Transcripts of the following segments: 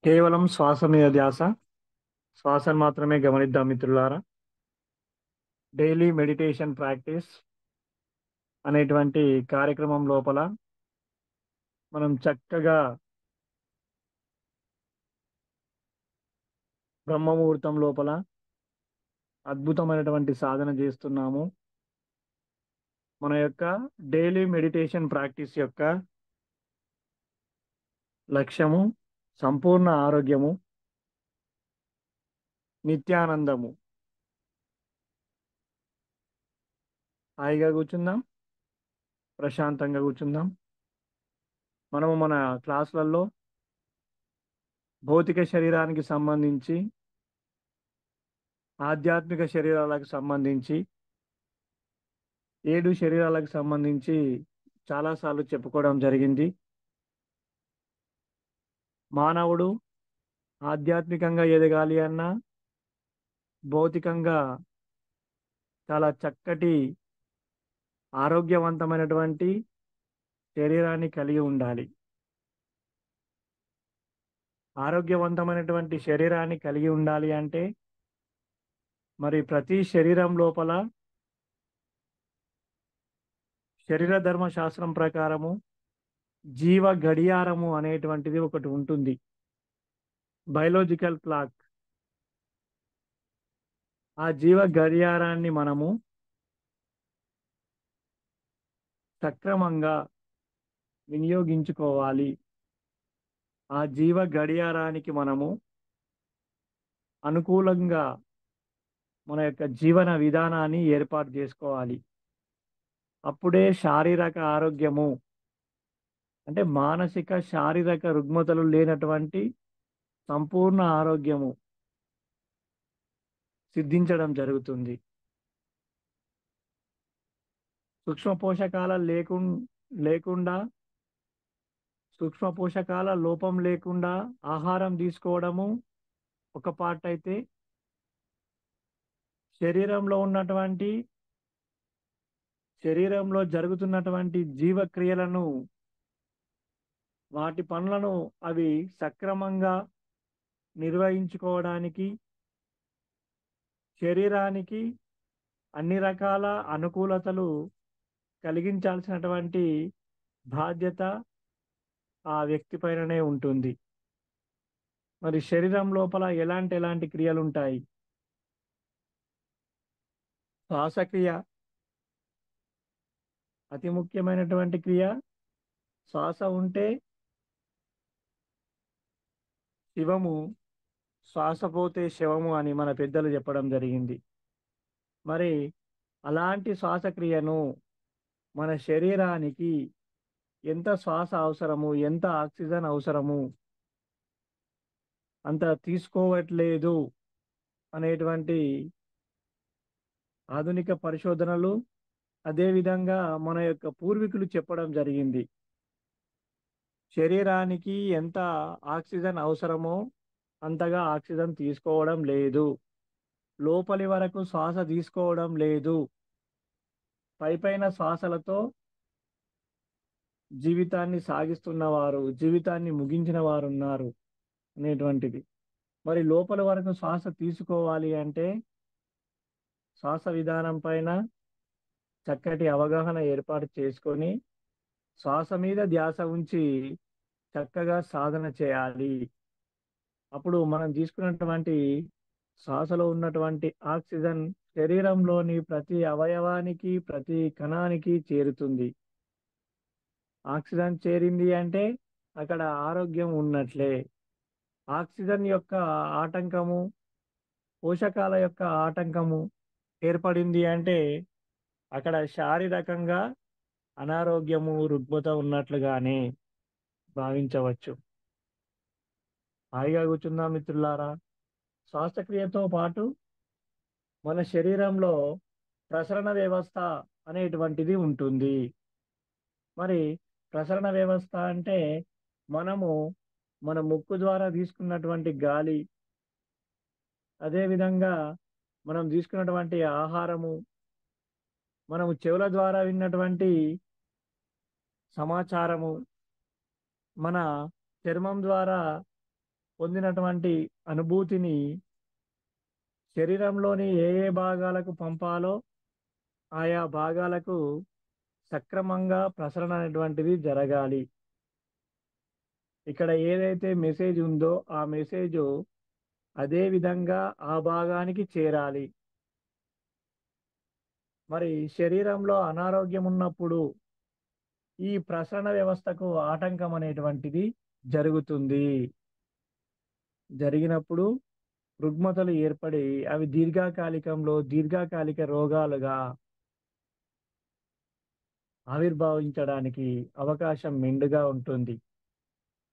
కేవలం శ్వాస మీద ధ్యాస. శ్వాసను మాత్రమే గమనిద్దాం మిత్రులారా. డైలీ మెడిటేషన్ ప్రాక్టీస్ అనేటువంటి కార్యక్రమం లోపల మనం చక్కగా బ్రహ్మముహూర్తం లోపల అద్భుతమైనటువంటి సాధన చేస్తున్నాము. మన యొక్క డైలీ మెడిటేషన్ ప్రాక్టీస్ యొక్క లక్ష్యము సంపూర్ణ ఆరోగ్యము, నిత్యానందము. హాయిగా కూర్చుందాం, ప్రశాంతంగా కూర్చుందాం. మనము మన క్లాసులలో భౌతిక శరీరానికి సంబంధించి, ఆధ్యాత్మిక శరీరాలకు సంబంధించి, 7 శరీరాలకు సంబంధించి చాలాసార్లు చెప్పుకోవడం జరిగింది. మానవుడు ఆధ్యాత్మికంగా ఎదగాలి అన్నా, భౌతికంగా చాలా చక్కటి ఆరోగ్యవంతమైనటువంటి శరీరాన్ని కలిగి ఉండాలి. ఆరోగ్యవంతమైనటువంటి శరీరాన్ని కలిగి ఉండాలి అంటే మరి ప్రతి శరీరం లోపల శరీర ధర్మ శాస్త్రం ప్రకారము జీవ గడియారము అనేటువంటిది ఒకటి ఉంటుంది. Biological clock. ఆ జీవ గడియారాన్ని మనము సక్రమంగా వినియోగించుకోవాలి. ఆ జీవ గడియారానికి మనము అనుకూలంగా మన యొక్క జీవన విధానాన్ని ఏర్పాటు చేసుకోవాలి. అప్పుడే శారీరక ఆరోగ్యము, అంటే మానసిక శారీరక రుగ్మతలు లేనటువంటి సంపూర్ణ ఆరోగ్యము సిద్ధించడం జరుగుతుంది. సూక్ష్మ పోషకాల లేకుండా, సూక్ష్మ పోషకాల లోపం లేకుండా ఆహారం తీసుకోవడము ఒక పార్ట్ అయితే, శరీరంలో జరుగుతున్నటువంటి జీవక్రియలను, వాటి పనులను అవి సక్రమంగా నిర్వహించుకోవడానికి శరీరానికి అన్ని రకాల అనుకూలతలు కలిగించాల్సినటువంటి బాధ్యత ఆ వ్యక్తి పైననే ఉంటుంది. మరి శరీరం లోపల ఎలాంటి క్రియలు ఉంటాయి? శ్వాసక్రియ అతి ముఖ్యమైనటువంటి క్రియ. శ్వాస ఉంటే శివము, శ్వాస పోతే శవము అని మన పెద్దలు చెప్పడం జరిగింది. మరి అలాంటి శ్వాసక్రియను మన శరీరానికి ఎంత శ్వాస అవసరము, ఎంత ఆక్సిజన్ అవసరము, అంత తీసుకోవట్లేదు అనేటువంటి ఆధునిక పరిశోధనలు, అదేవిధంగా మన యొక్క పూర్వీకులు చెప్పడం జరిగింది. శరీరానికి ఎంత ఆక్సిజన్ అవసరమో అంతగా ఆక్సిజన్ తీసుకోవడం లేదు, లోపలి వరకు శ్వాస తీసుకోవడం లేదు, పైపైన శ్వాసలతో జీవితాన్ని సాగిస్తున్నవారు, జీవితాన్ని ముగించిన వారు ఉన్నారు అనేటువంటిది. మరి లోపల వరకు శ్వాస తీసుకోవాలి అంటే శ్వాస విధానం పైన చక్కటి అవగాహన ఏర్పాటు చేసుకొని శ్వాస మీద ధ్యాస ఉంచి చక్కగా సాధన చేయాలి. అప్పుడు మనం తీసుకున్నటువంటి శ్వాసలో ఉన్నటువంటి ఆక్సిజన్ శరీరంలోని ప్రతి అవయవానికి, ప్రతి కణానికి చేరుతుంది. ఆక్సిజన్ చేరింది అంటే అక్కడ ఆరోగ్యం ఉన్నట్లే. ఆక్సిజన్ యొక్క ఆటంకము, పోషకాల యొక్క ఆటంకము ఏర్పడింది అంటే అక్కడ శారీరకంగా అనారోగ్యము, రుగ్మత ఉన్నట్లుగానే భావించవచ్చు. హాయిగా కూర్చుందాం మిత్రులారా. శ్వాసక్రియతో పాటు మన శరీరంలో ప్రసరణ వ్యవస్థ అనేటువంటిది ఉంటుంది. మరి ప్రసరణ వ్యవస్థ అంటే మనము మన ముక్కు ద్వారా తీసుకున్నటువంటి గాలి, అదేవిధంగా మనం తీసుకున్నటువంటి ఆహారము, మనము చెవుల ద్వారా విన్నటువంటి సమాచారము, మన చర్మం ద్వారా పొందినటువంటి అనుభూతిని శరీరంలోని ఏ ఏ భాగాలకు పంపాలో ఆయా భాగాలకు సక్రమంగా ప్రసరణ అనేటువంటిది జరగాలి. ఇక్కడ ఏదైతే మెసేజ్ ఉందో ఆ మెసేజ్ అదే విధంగా ఆ భాగానికి చేరాలి. మరి శరీరంలో అనారోగ్యం ఉన్నప్పుడు ఈ ప్రసరణ వ్యవస్థకు ఆటంకం అనేటువంటిది జరుగుతుంది. జరిగినప్పుడు రుగ్మతలు ఏర్పడి అవి దీర్ఘకాలిక రోగాలుగా ఆవిర్భవించడానికి అవకాశం మెండుగా ఉంటుంది.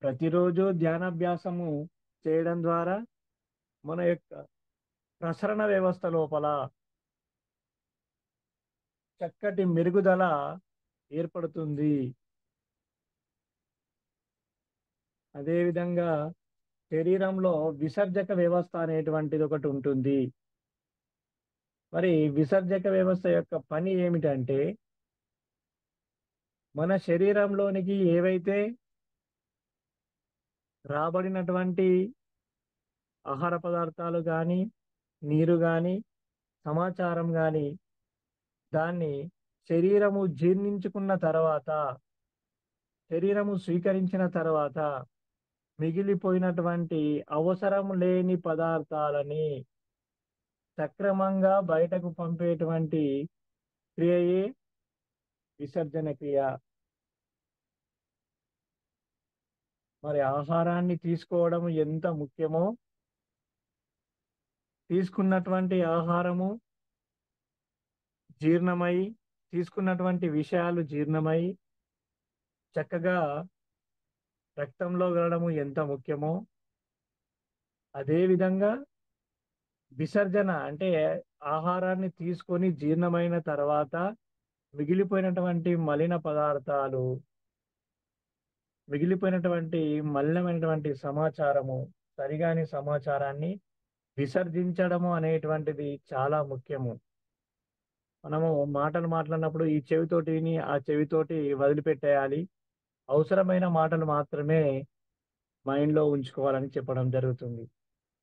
ప్రతిరోజు ధ్యానాభ్యాసము చేయడం ద్వారా మన యొక్క ప్రసరణ వ్యవస్థ లోపల చక్కటి మెరుగుదల ఏర్పడుతుంది. అదేవిధంగా శరీరంలో విసర్జక వ్యవస్థ అనేటువంటిది ఒకటి ఉంటుంది. మరి విసర్జక వ్యవస్థ యొక్క పని ఏమిటంటే మన శరీరంలోనికి ఏవైతే రాబడినటువంటి ఆహార పదార్థాలు కానీ, నీరు కానీ, సమాచారం కానీ దాన్ని శరీరము జీర్ణించుకున్న తర్వాత, శరీరము స్వీకరించిన తర్వాత మిగిలిపోయినటువంటి అవసరం లేని పదార్థాలని సక్రమంగా బయటకు పంపేటువంటి క్రియయే విసర్జన క్రియ. మరి ఆహారాన్ని తీసుకోవడం ఎంత ముఖ్యమో, తీసుకున్నటువంటి ఆహారము జీర్ణమై, తీసుకున్నటువంటి విషయాలు జీర్ణమై చక్కగా రక్తంలో వెళ్ళడము ఎంత ముఖ్యమో, అదేవిధంగా విసర్జన అంటే ఆహారాన్ని తీసుకొని జీర్ణమైన తర్వాత మిగిలిపోయినటువంటి మలిన పదార్థాలు, మిగిలిపోయినటువంటి మలినమైనటువంటి సమాచారము, సరిగాని సమాచారాన్ని విసర్జించడము అనేటువంటిది చాలా ముఖ్యము. మనము మాటలు మాట్లాడినప్పుడు ఈ చెవితోటి విని ఆ చెవితోటి వదిలిపెట్టేయాలి. అవసరమైన మాటలు మాత్రమే మైండ్లో ఉంచుకోవాలని చెప్పడం జరుగుతుంది.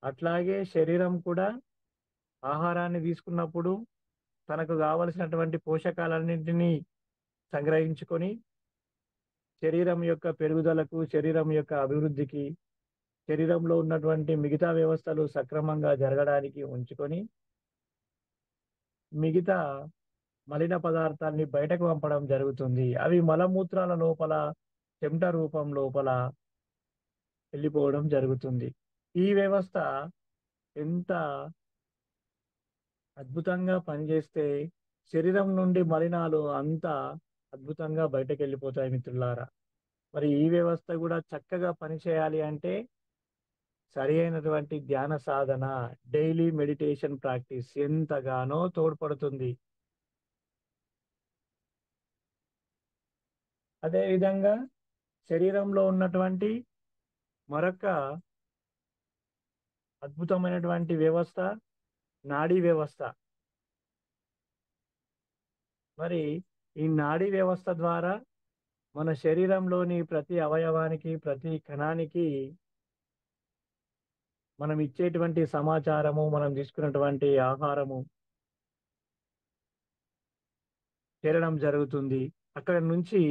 అట్లాగే శరీరం కూడా ఆహారాన్ని తీసుకున్నప్పుడు తనకు కావలసినటువంటి పోషకాలన్నింటినీ సంగ్రహించుకొని శరీరం యొక్క పెరుగుదలకు, శరీరం యొక్క అభివృద్ధికి, శరీరంలో ఉన్నటువంటి మిగతా వ్యవస్థలు సక్రమంగా జరగడానికి ఉంచుకొని మిగతా మలిన పదార్థాన్ని బయటకు పంపడం జరుగుతుంది. అవి మలమూత్రాల లోపల, చెమట రూపం లోపల వెళ్ళిపోవడం జరుగుతుంది. ఈ వ్యవస్థ ఎంత అద్భుతంగా పనిచేస్తే శరీరం నుండి మలినాలు అంత అద్భుతంగా బయటకు వెళ్ళిపోతాయి మిత్రులారా. మరి ఈ వ్యవస్థ కూడా చక్కగా పనిచేయాలి అంటే సరి అయినటువంటి ధ్యాన సాధన, డైలీ మెడిటేషన్ ప్రాక్టీస్ ఎంతగానో తోడ్పడుతుంది. అదేవిధంగా శరీరంలో ఉన్నటువంటి మరొక అద్భుతమైనటువంటి వ్యవస్థ నాడీ వ్యవస్థ. మరి ఈ నాడీ వ్యవస్థ ద్వారా మన శరీరంలోని ప్రతి అవయవానికి, ప్రతి కణానికి మనం ఇచ్చేటువంటి సమాచారము, మనం తీసుకున్నటువంటి ఆహారము చేరడం జరుగుతుంది. అక్కడ నుంచి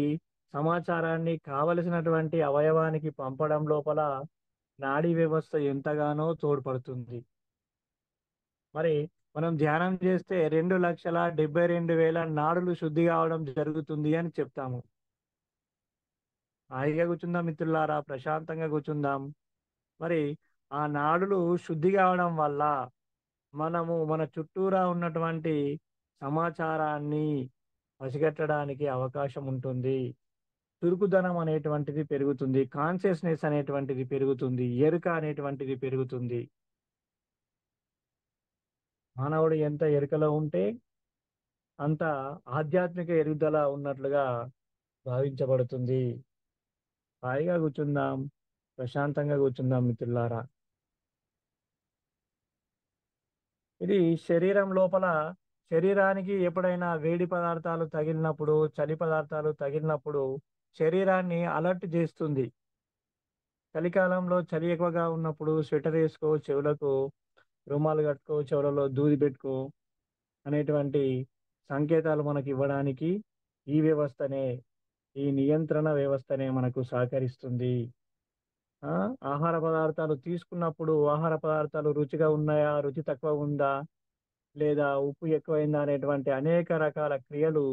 సమాచారాన్ని కావలసినటువంటి అవయవానికి పంపడం లోపల నాడీ వ్యవస్థ ఎంతగానో తోడ్పడుతుంది. మరి మనం ధ్యానం చేస్తే 2,72,000 నాడులు శుద్ధి కావడం జరుగుతుంది అని చెప్తాము. హాయిగా కూర్చుందాం మిత్రులారా, ప్రశాంతంగా కూర్చుందాం. మరి ఆ నాడులు శుద్ధి కావడం వల్ల మనము మన చుట్టూరా ఉన్నటువంటి సమాచారాన్ని పసిగట్టడానికి అవకాశం ఉంటుంది. చురుకుదనం అనేటువంటిది పెరుగుతుంది, కాన్షియస్నెస్ అనేటువంటిది పెరుగుతుంది, ఎరుక అనేటువంటిది పెరుగుతుంది. మానవుడు ఎంత ఎరుకలో ఉంటే అంత ఆధ్యాత్మిక ఎదుగుదల ఉన్నట్లుగా భావించబడుతుంది. హాయిగా కూర్చుందాం, ప్రశాంతంగా కూర్చుందాం మిత్రులారా. ఇది శరీరం లోపల, శరీరానికి ఎప్పుడైనా వేడి పదార్థాలు తగిలినప్పుడు, చలి పదార్థాలు తగిలినప్పుడు శరీరాన్ని అలర్ట్ చేస్తుంది. చలికాలంలో చలి ఎక్కువగా ఉన్నప్పుడు స్వెటర్ ఏసుకో, చెవులకు రుమాలు కట్టుకో, చెవులలో దూది పెట్టుకో అనేటువంటి సంకేతాలు మనకివ్వడానికి ఈ వ్యవస్థనే, ఈ నియంత్రణ వ్యవస్థనే మనకు సహకరిస్తుంది. ఆ! ఆహార పదార్థాలు తీసుకున్నప్పుడు ఆహార పదార్థాలు రుచిగా ఉన్నాయా? రుచి తక్కువగుందా? లేదా ఉప్పు ఎక్కువైందా? అనేటువంటి అనేక రకాల క్రియలు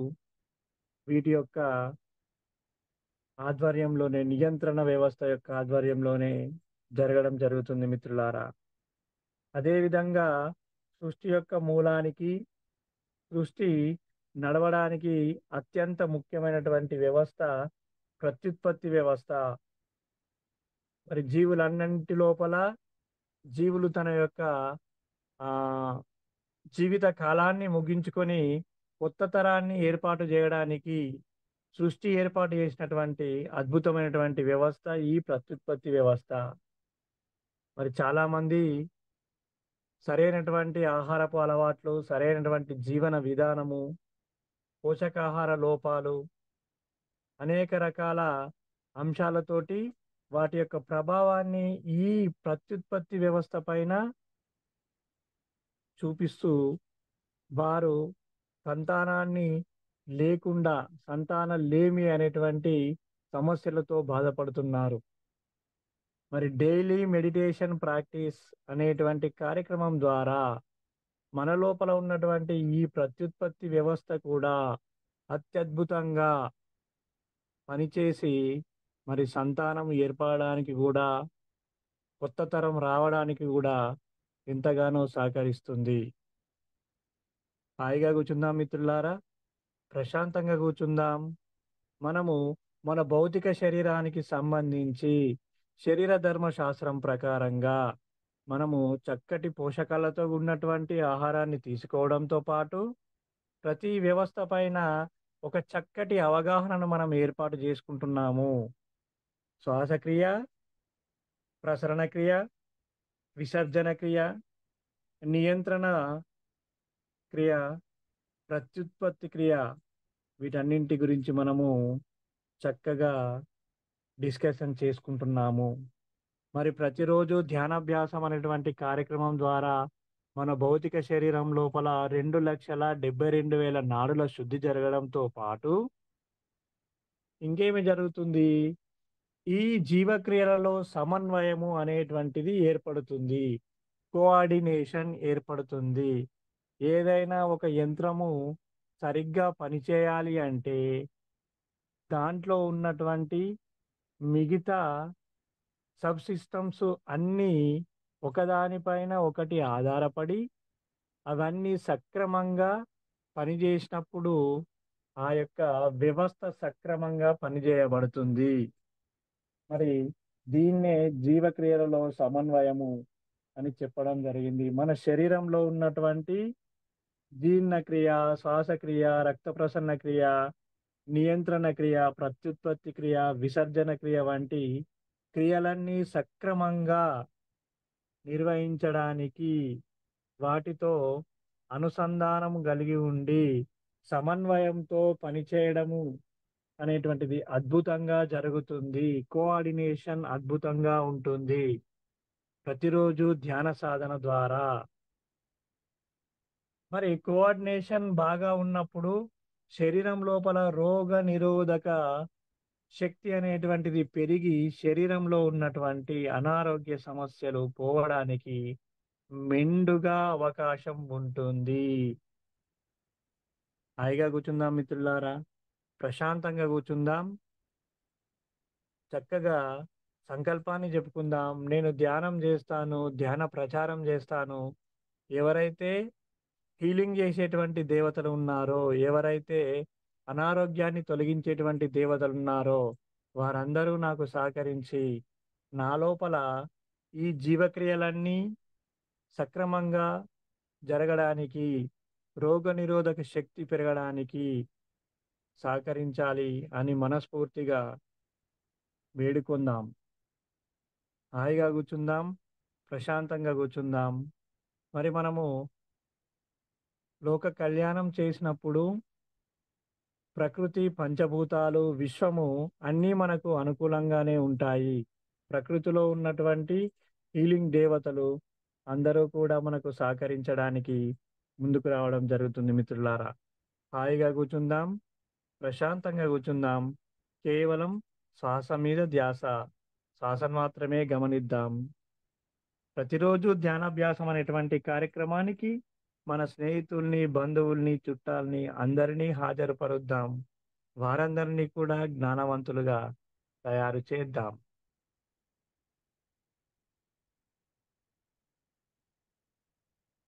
వీటి యొక్క ఆధ్వర్యంలోనే, నియంత్రణ వ్యవస్థ యొక్క ఆధ్వర్యంలోనే జరగడం జరుగుతుంది మిత్రులారా. అదేవిధంగా సృష్టి యొక్క మూలానికి, సృష్టి నడవడానికి అత్యంత ముఖ్యమైనటువంటి వ్యవస్థ ప్రత్యుత్పత్తి వ్యవస్థ. మరి జీవులన్నింటి లోపల జీవులు తన యొక్క ఆహ్, జీవిత కాలాన్ని ముగించుకొని కొత్త తరాన్ని ఏర్పాటు జేయడానికి సృష్టి ఏర్పాటు చేసినటువంటి అద్భుతమైనటువంటి వ్యవస్థ ఈ ప్రత్యుత్పత్తి వ్యవస్థ. మరి చాలామంది సరైనటువంటి ఆహారపు అలవాట్లు, సరైనటువంటి జీవన విధానము, పోషకాహార లోపాలు, అనేక రకాల అంశాలతోటి వాటి యొక్క ప్రభావాన్ని ఈ ప్రత్యుత్పత్తి వ్యవస్థ పైన చూపిస్తూ వారు సంతానాన్ని లేకుండా సంతానలేమి అనేటువంటి సమస్యలతో బాధపడుతున్నారు. మరి డైలీ మెడిటేషన్ ప్రాక్టీస్ అనేటువంటి కార్యక్రమం ద్వారా మన లోపల ఉన్నటువంటి ఈ ప్రత్యుత్పత్తి వ్యవస్థ కూడా అత్యద్భుతంగా పనిచేసి మరి సంతానం ఏర్పడడానికి కూడా, కొత్త తరం రావడానికి కూడా ఎంతగానో సహకరిస్తుంది. హాయిగా కూర్చుందాం మిత్రులారా. ప్రశాంతంగా కూర్చుందాం. మనము మన భౌతిక శరీరానికి సంబంధించి శరీర ధర్మ శాస్త్రం ప్రకారంగా మనము చక్కటి పోషకాలతో ఉన్నటువంటి ఆహారాన్ని తీసుకోవడంతో పాటు ప్రతి వ్యవస్థ పైన ఒక చక్కటి అవగాహనను మనం ఏర్పాటు చేసుకుంటున్నాము. శ్వాసక్రియ, ప్రసరణ క్రియ, విసర్జన క్రియ, నియంత్రణ క్రియ, ప్రత్యుత్పత్తి క్రియ, వీటన్నింటి గురించి మనము చక్కగా డిస్కషన్ చేసుకుంటున్నాము. మరి ప్రతిరోజు ధ్యానాభ్యాసం అనేటువంటి కార్యక్రమం ద్వారా మన భౌతిక శరీరం లోపల 2,72,000 నాడుల శుద్ధి జరగడంతో పాటు ఇంకేమి జరుగుతుంది? ఈ జీవక్రియలలో సమన్వయము అనేటువంటిది ఏర్పడుతుంది. కోఆర్డినేషన్ ఏర్పడుతుంది. ఏదైనా ఒక యంత్రము సరిగ్గా పనిచేయాలి అంటే దాంట్లో ఉన్నటువంటి మిగతా సబ్ సిస్టమ్స్ అన్నీ ఒకదానిపైన ఒకటి ఆధారపడి అవన్నీ సక్రమంగా పనిచేసినప్పుడు ఆ యొక్క వ్యవస్థ సక్రమంగా పనిచేయబడుతుంది. మరి దీన్నే జీవక్రియలలో సమన్వయము అని చెప్పడం జరిగింది. మన శరీరంలో ఉన్నటువంటి జీర్ణక్రియ, శ్వాసక్రియ, రక్త ప్రసరణ క్రియ, నియంత్రణ క్రియ, ప్రత్యుత్పత్తి క్రియ, విసర్జన క్రియ వంటి క్రియలన్నీ సక్రమంగా నిర్వహించడానికి వాటితో అనుసంధానం కలిగి ఉండి సమన్వయంతో పనిచేయడము అనేటువంటిది అద్భుతంగా జరుగుతుంది. కోఆర్డినేషన్ అద్భుతంగా ఉంటుంది ప్రతిరోజు ధ్యాన సాధన ద్వారా. మరి కోఆర్డినేషన్ బాగా ఉన్నప్పుడు శరీరం లోపల రోగ నిరోధక శక్తి అనేటువంటిది పెరిగి శరీరంలో ఉన్నటువంటి అనారోగ్య సమస్యలు పోవడానికి మెండుగా అవకాశం ఉంటుంది. హాయిగా కూర్చుందాం మిత్రులారా. ప్రశాంతంగా కూర్చుందాం. చక్కగా సంకల్పాన్ని చెప్పుకుందాం. నేను ధ్యానం చేస్తాను, ధ్యాన ప్రచారం చేస్తాను. ఎవరైతే హీలింగ్ చేసేటువంటి దేవతలు ఉన్నారో, ఎవరైతే అనారోగ్యాన్ని తొలగించేటువంటి దేవతలు ఉన్నారో వారందరూ నాకు సహకరించి నా లోపల ఈ జీవక్రియలన్నీ సక్రమంగా జరగడానికి, రోగనిరోధక శక్తి పెరగడానికి సహకరించాలి అని మనస్ఫూర్తిగా వేడుకుందాం. హాయిగా కూర్చుందాం. ప్రశాంతంగా కూర్చుందాం. మరి మనము లోక కళ్యాణం చేసినప్పుడు ప్రకృతి, పంచభూతాలు, విశ్వము అన్నీ మనకు అనుకూలంగానే ఉంటాయి. ప్రకృతిలో ఉన్నటువంటి హీలింగ్ దేవతలు అందరూ కూడా మనకు సహకరించడానికి ముందుకు రావడం జరుగుతుంది మిత్రులారా. హాయిగా కూర్చుందాం, ప్రశాంతంగా కూర్చుందాం. కేవలం శ్వాస మీద ధ్యాస, శ్వాసను మాత్రమే గమనిద్దాం. ప్రతిరోజు ధ్యానాభ్యాసం అనేటువంటి కార్యక్రమానికి మన స్నేహితుల్ని, బంధువుల్ని, చుట్టాల్ని అందరినీ హాజరుపరుద్దాం. వారందరినీ కూడా జ్ఞానవంతులుగా తయారు చేద్దాం.